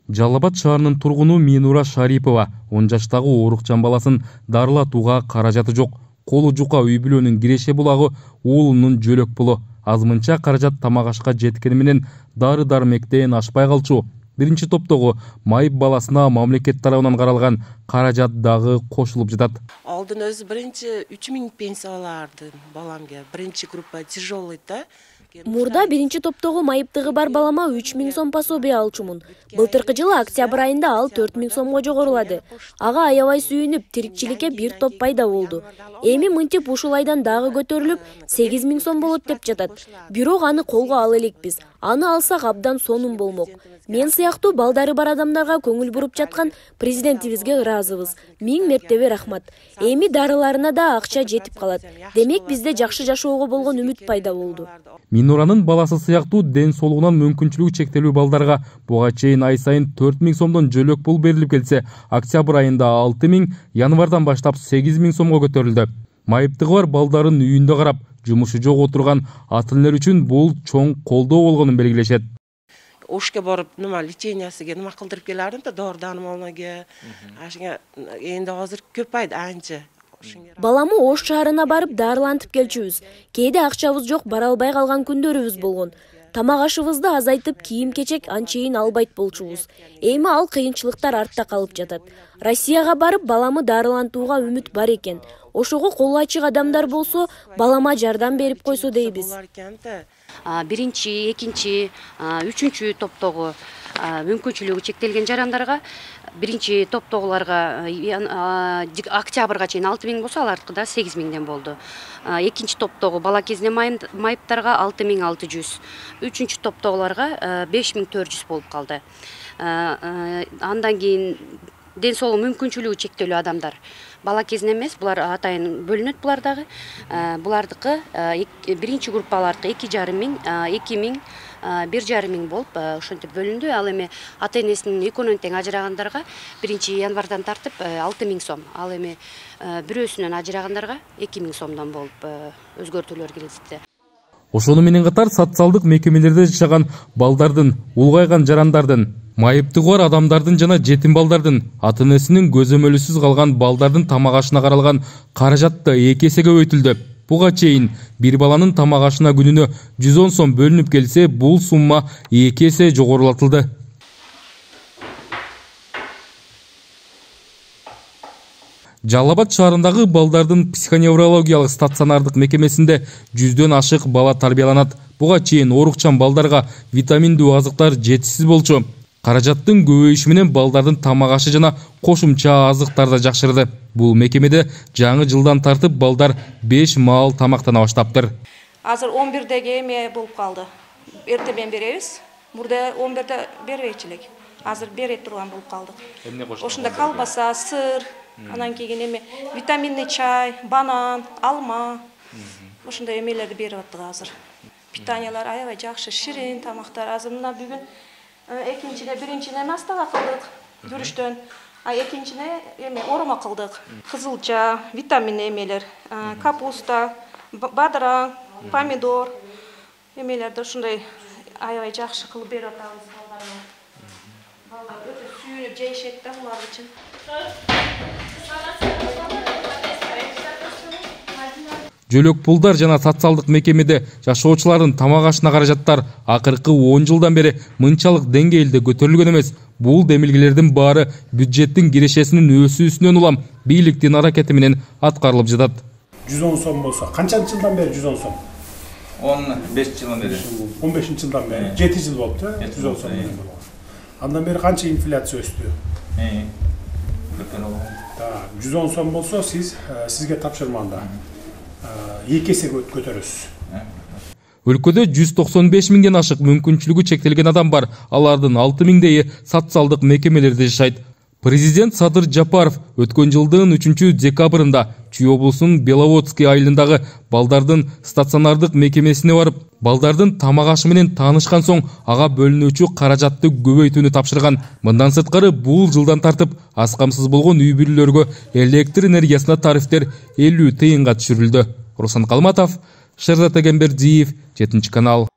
Жалал Абад шаарынын тургуну Минура Шарипова 10 жаштагы оорукчан баласын дарылатууга каражаты жок. Колу жука үй бүлөнүн киреше булагы уулунун жөлөк пулу. Азмынча каражат тамак ашка жеткени менен дары-дармектен ашпай калчу. Биринчи топтогу майып баласына мамлекет тарабынан каралган каражат дагы кошулуп жатат. Алдын өзү биринчи 3000 пенсия алардым баламга. Биринчи группа тяжелый да. Мурда биринчи топтогу майыптыгы бар балама 3000 сом пособие алчумун. Былтыркы жылы октябрь айында ал 4000 сомго жогорулады. Ага аябай сүйүнүп, тирикчиликке бир топ пайда болду. Эми мынтип ушул айдан дагы көтөрүлүп 8000 сом болот деп жатат. Бирок аны колго ала элекпиз. Аны алсак абдан сонун болмок. Мен сыяктуу балдары бар адамдарга көңүл буруп жаткан президентибизге ыраазыбыз. 1000 мертебе рахмат. Эми дарыларына да акча жетип калат. Демек бизде жакшы жашоого болгон үмүт пайда болду. Минуранын баласы сыяктуу ден соолугунан мүмкүнчүлүгү чектелүү балдарга буга чейин ай сайын 4000 сомдон жөлөк пул берилип келсе, октябрь айында 6000, январдан баштап 8000 сомго көтөрүлдү. Майыптыгы бар балдарын үйүндө карап, жумушу жок отурган ата-энелер үчүн бул чоң колдоо болгонун белгилешет. Ошке барып, лечениясыга нема кылдырып келардым да, дары-дармонага. Ашыга энди азыр көпайды анча. Баламы Ош шаарына барып дарылантып келчүбүз. Кээде акчабыз жок, бара албай калган күндөрүбүз болгон. Тамак ашыбызды азайтып, кийим-кечек анчейин албайт болчубуз. Эми ал кыйынчылыктар артта калып жатат. Россияга барып баламы дарылантууга үмүт бар экен. Ошого колу ачык адамдар болсо, балама жардам берип койсо дейбиз. Биринчи, экинчи, үчүнчү топтогу мүмкүнчүлүгү чектелген жарандарга, биринчи топтогуларга октябрга чейин 6000 болсо, алардыкы да 8000ден болду. Экинчи топтогу бала кезинен майыптарга 6600, үчүнчү топтогуларга 5400 болуп калды. Андан кийин ден соолугу мүмкүнчүлүгү чектелүү адамдар. Бала кезинен эмес, булар атайын бөлүнөт булар дагы. Булардыкы биринчи группалардыкы 2500, 2000, 1500 болуп ошентип бөлүндү. Ал эми ата-энесинин экөөнөн тең ажырагандарга биринчи январдан тартып 6000 сом. Ал эми бирөөсүнөн ажырагандарга 2000 сомдон болуп өзгөртүүлөр киргизилди. Ошону менен катар социалдык мекемелерде жашаган балдардын, улгайган жарандардын, майыптыгы бар адамдардын жана жетим балдардын, ата-энесинин көзөмөлүсүз калган балдардын тамак ашына каралган каражат да 2 эсе көбөйтүлдү. Буга чейин бир баланын тамак ашына күнүнө 110 сом бөлүнүп келсе, бул сумма 2 эсе жогорулатылды. Жалал Абад шаарындагы балдардын психоневрологиялык стационардык мекемесинде 100дөн ашык бала тарбияланат. Буга чейин оорукчан балдарга витаминдүү азыктар жетишсиз болчу. Каражаттын көбөйүшү менен балдардын тамак ашы жана кошумча азыктар да жакшырды. Бул мекемеде жаңы жылдан тартып балдар 5 маал тамактана баштаптыр. Азыр 11деги эме болуп калды. Эртемен беребиз. Мурда 11де бербейчилик. Азыр бере турган болуп калдык. Ошондо колбаса, сыр, анан кийин эме витаминный чай, банан, алма. Ошондой эмелерди берип аттык азыр. Питаниялар аябай жакшы, ширин тамактар. Азыр мына бүгүн экинчине, биринчине настага кылдык, жүрүштөн. Экинчине эме орома кылдык. Кызылча, витамин эмелер, капуста, бадыраң, помидор эмелерди ушундай аябай жакшы кылып берип атабыз балдарга. Балдар өтө сүйүнүп жейишет да булар үчүн. Жөлөк пулдар жана социалдык мекемеде жашоочулардын тамак ашына каражаттар акыркы 10 жылдан бери мынчалык деңгээлде көтөрүлгөн эмес. Бул демилгелердин баары бюджеттин кирешесинин өсүүсүнөн улам бийликтин аракети менен аткарылып жатат. 110 сом болсо, канчанчы жылдан бери 110 сом? 15 жылдан бери. 15 жылдан бери. 7 жыл болуп, 110 сом. Андан бери канча инфляция өстү? 110 сом болсо, сизге тапшырманда 2 эсе көтөрөсүз. Өлкөдө 195 миңден ашык мүмкүнчүлүгү чектелген адам бар. Алардын 6000дейи социалдык мекемелерде жашайт. Президент Садыр Жапаров өткөн жылдын 3-декабрында Чүй облусунун Беловодский айылындагы балдардын стационардык мекемесине барып, балдардын тамак ашы менен таанышкан соң ага бөлүнүүчү каражатты көбөйтүүнү тапшырган. Мындан сырткары бул жылдан тартып аз камсыз болгон үй бүлөлөргө электр энергиясына тарифтер 50 тыйынга түшүрүлдү. Руслан Калматов, Шерзат Эгембердиев, 7 канал.